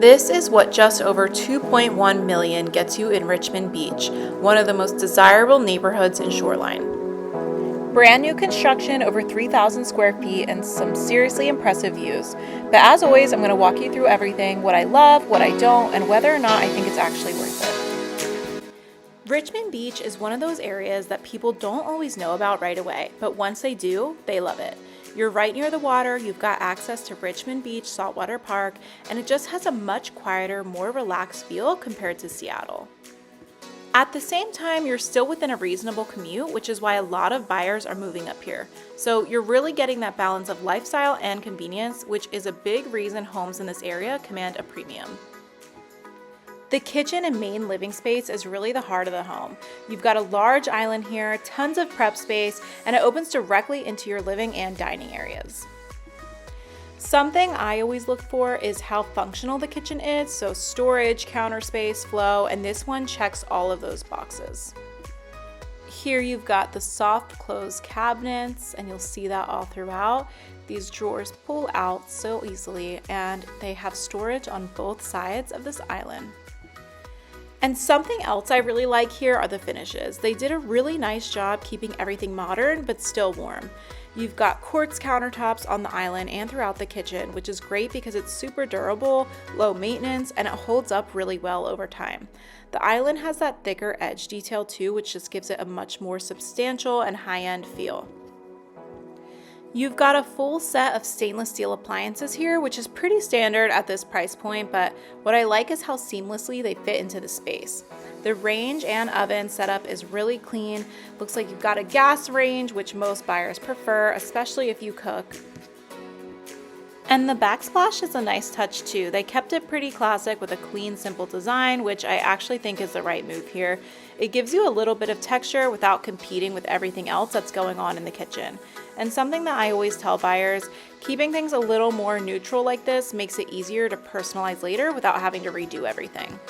This is what just over 2.1 million gets you in Richmond Beach, one of the most desirable neighborhoods in Shoreline. Brand new construction, over 3,000 square feet, and some seriously impressive views. But as always, I'm going to walk you through everything, what I love, what I don't, and whether or not I think it's actually worth it. Richmond Beach is one of those areas that people don't always know about right away, but once they do, they love it. You're right near the water, you've got access to Richmond Beach Saltwater Park, and it just has a much quieter, more relaxed feel compared to Seattle. At the same time, you're still within a reasonable commute, which is why a lot of buyers are moving up here. So you're really getting that balance of lifestyle and convenience, which is a big reason homes in this area command a premium. The kitchen and main living space is really the heart of the home. You've got a large island here, tons of prep space, and it opens directly into your living and dining areas. Something I always look for is how functional the kitchen is, so storage, counter space, flow, and this one checks all of those boxes. Here you've got the soft close cabinets, and you'll see that all throughout. These drawers pull out so easily, and they have storage on both sides of this island. And something else I really like here are the finishes. They did a really nice job keeping everything modern but still warm. You've got quartz countertops on the island and throughout the kitchen, which is great because it's super durable, low maintenance, and it holds up really well over time. The island has that thicker edge detail too, which just gives it a much more substantial and high-end feel. You've got a full set of stainless steel appliances here, which is pretty standard at this price point, but what I like is how seamlessly they fit into the space. The range and oven setup is really clean. Looks like you've got a gas range, which most buyers prefer, especially if you cook. And the backsplash is a nice touch too. They kept it pretty classic with a clean, simple design, which I actually think is the right move here. It gives you a little bit of texture without competing with everything else that's going on in the kitchen. And something that I always tell buyers, keeping things a little more neutral like this makes it easier to personalize later without having to redo everything.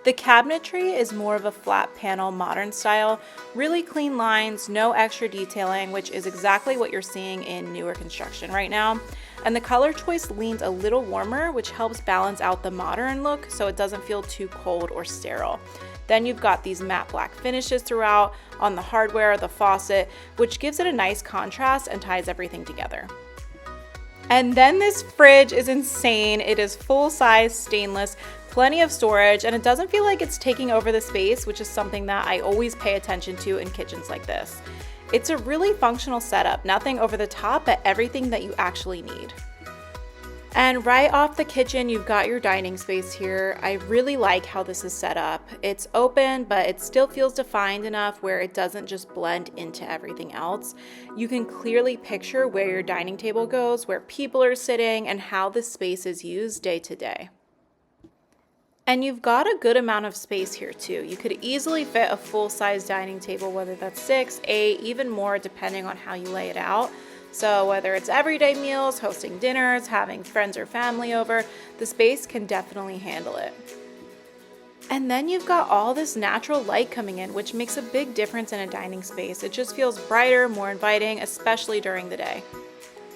The cabinetry is more of a flat panel modern style, really clean lines, no extra detailing, which is exactly what you're seeing in newer construction right now. And the color choice leans a little warmer, which helps balance out the modern look so it doesn't feel too cold or sterile. Then you've got these matte black finishes throughout on the hardware, the faucet, which gives it a nice contrast and ties everything together. And then this fridge is insane. It is full-size stainless, plenty of storage, and it doesn't feel like it's taking over the space, which is something that I always pay attention to in kitchens like this. It's a really functional setup, nothing over the top, but everything that you actually need. And right off the kitchen, you've got your dining space here. I really like how this is set up. It's open, but it still feels defined enough where it doesn't just blend into everything else. You can clearly picture where your dining table goes, where people are sitting, and how this space is used day to day. And you've got a good amount of space here too. You could easily fit a full-size dining table, whether that's 6, 8, even more depending on how you lay it out. So whether it's everyday meals, hosting dinners, having friends or family over, the space can definitely handle it. And then you've got all this natural light coming in, which makes a big difference in a dining space. It just feels brighter, more inviting, especially during the day.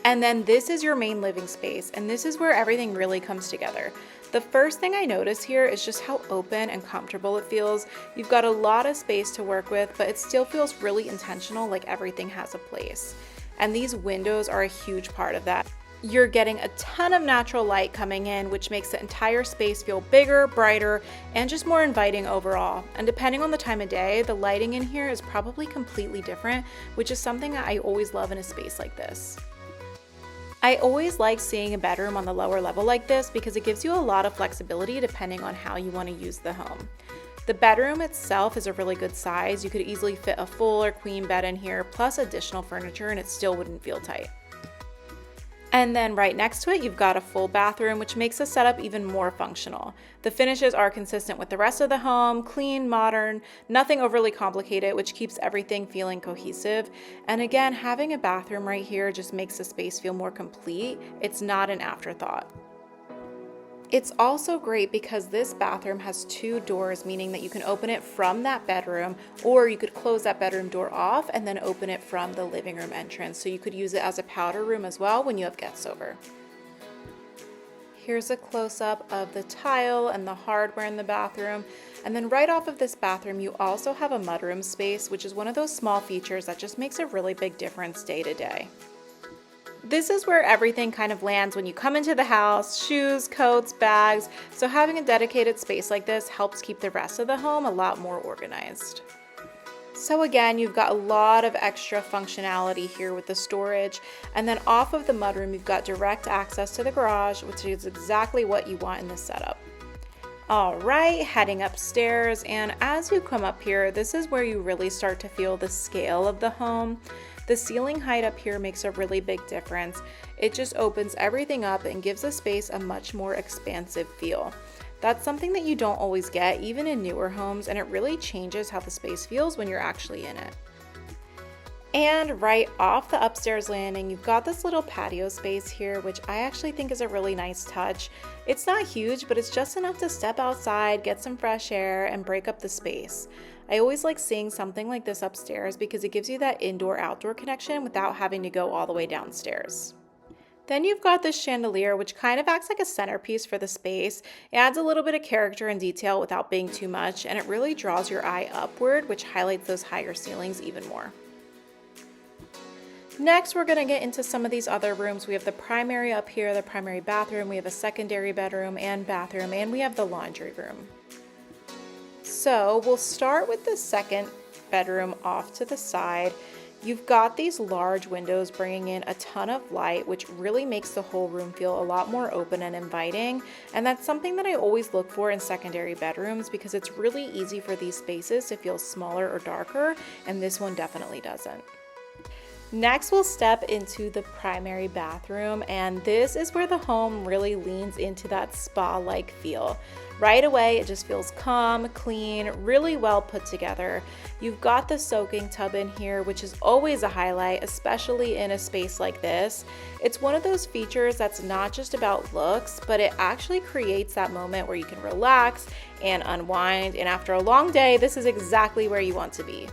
And then this is your main living space, and this is where everything really comes together. The first thing I notice here is just how open and comfortable it feels. You've got a lot of space to work with, but it still feels really intentional, like everything has a place. And these windows are a huge part of that. You're getting a ton of natural light coming in, which makes the entire space feel bigger, brighter, and just more inviting overall. And depending on the time of day, the lighting in here is probably completely different, which is something I always love in a space like this. I always like seeing a bedroom on the lower level like this because it gives you a lot of flexibility depending on how you want to use the home. The bedroom itself is a really good size. You could easily fit a full or queen bed in here, plus additional furniture, and it still wouldn't feel tight. And then right next to it, you've got a full bathroom, which makes the setup even more functional. The finishes are consistent with the rest of the home, clean, modern, nothing overly complicated, which keeps everything feeling cohesive. And again, having a bathroom right here just makes the space feel more complete. It's not an afterthought. It's also great because this bathroom has 2 doors, meaning that you can open it from that bedroom, or you could close that bedroom door off and then open it from the living room entrance. So you could use it as a powder room as well when you have guests over. Here's a close-up of the tile and the hardware in the bathroom. And then right off of this bathroom, you also have a mudroom space, which is one of those small features that just makes a really big difference day to day. This is where everything kind of lands when you come into the house: shoes, coats, bags. So having a dedicated space like this helps keep the rest of the home a lot more organized. So again, you've got a lot of extra functionality here with the storage. And then off of the mudroom, you've got direct access to the garage, which is exactly what you want in this setup. All right, heading upstairs, and as you come up here, this is where you really start to feel the scale of the home. The ceiling height up here makes a really big difference. It just opens everything up and gives the space a much more expansive feel. That's something that you don't always get, even in newer homes, and it really changes how the space feels when you're actually in it. And right off the upstairs landing, you've got this little patio space here, which I actually think is a really nice touch. It's not huge, but it's just enough to step outside, get some fresh air, and break up the space. I always like seeing something like this upstairs because it gives you that indoor-outdoor connection without having to go all the way downstairs. Then you've got this chandelier, which kind of acts like a centerpiece for the space. It adds a little bit of character and detail without being too much, and it really draws your eye upward, which highlights those higher ceilings even more. Next, we're going to get into some of these other rooms. We have the primary up here, the primary bathroom, we have a secondary bedroom and bathroom, and we have the laundry room. So we'll start with the second bedroom off to the side. You've got these large windows bringing in a ton of light, which really makes the whole room feel a lot more open and inviting. And that's something that I always look for in secondary bedrooms because it's really easy for these spaces to feel smaller or darker, and this one definitely doesn't. Next, we'll step into the primary bathroom, and this is where the home really leans into that spa-like feel. Right away, it just feels calm, clean, really well put together. You've got the soaking tub in here, which is always a highlight, especially in a space like this. It's one of those features that's not just about looks, but it actually creates that moment where you can relax and unwind, and after a long day, this is exactly where you want to be.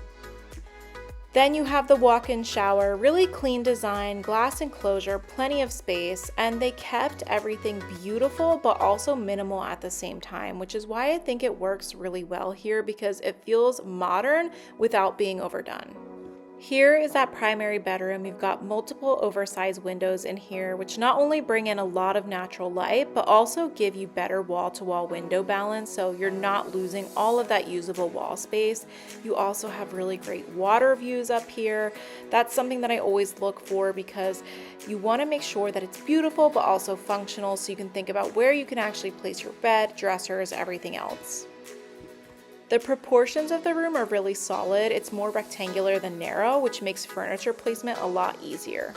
Then you have the walk-in shower, really clean design, glass enclosure, plenty of space, and they kept everything beautiful but also minimal at the same time, which is why I think it works really well here because it feels modern without being overdone. Here is that primary bedroom. You've got multiple oversized windows in here, which not only bring in a lot of natural light, but also give you better wall-to-wall window balance, so you're not losing all of that usable wall space. You also have really great water views up here. That's something that I always look for because you want to make sure that it's beautiful, but also functional, so you can think about where you can actually place your bed, dressers, everything else. The proportions of the room are really solid. It's more rectangular than narrow, which makes furniture placement a lot easier.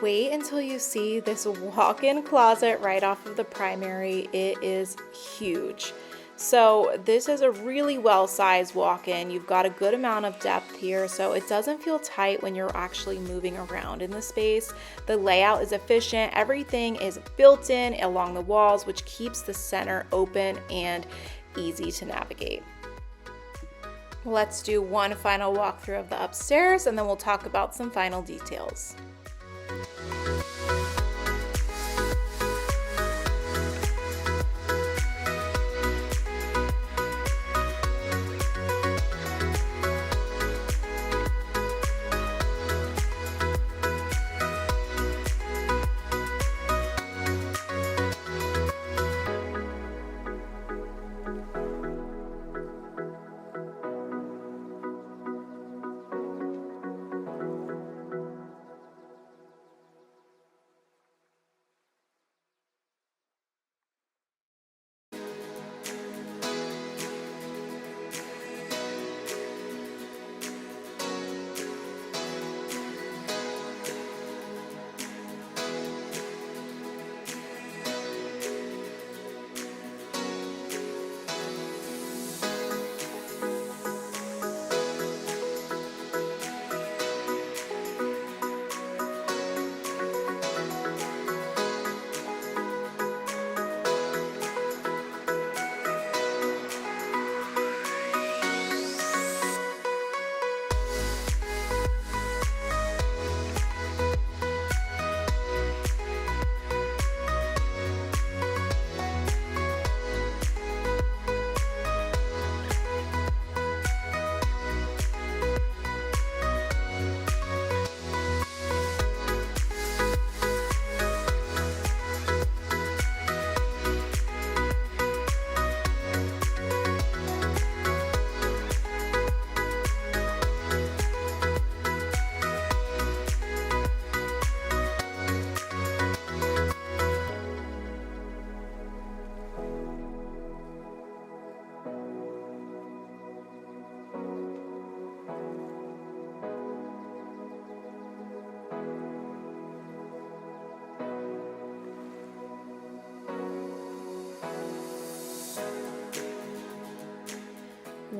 Wait until you see this walk-in closet right off of the primary. It is huge. So this is a really well-sized walk-in. You've got a good amount of depth here, so it doesn't feel tight when you're actually moving around in the space. The layout is efficient. Everything is built in along the walls, which keeps the center open and easy to navigate. Let's do one final walkthrough of the upstairs, and then we'll talk about some final details.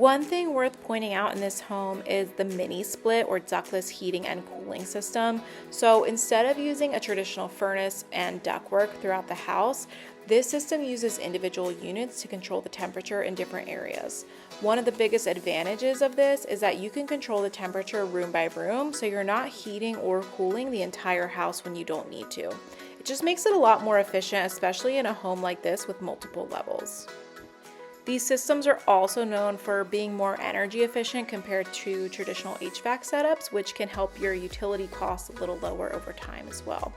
One thing worth pointing out in this home is the mini split or ductless heating and cooling system. So instead of using a traditional furnace and ductwork throughout the house, this system uses individual units to control the temperature in different areas. One of the biggest advantages of this is that you can control the temperature room by room, so you're not heating or cooling the entire house when you don't need to. It just makes it a lot more efficient, especially in a home like this with multiple levels. These systems are also known for being more energy efficient compared to traditional HVAC setups, which can help your utility costs a little lower over time as well.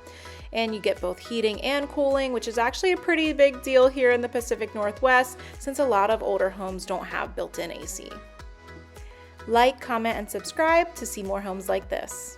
And you get both heating and cooling, which is actually a pretty big deal here in the Pacific Northwest, since a lot of older homes don't have built-in AC. Like, comment, and subscribe to see more homes like this.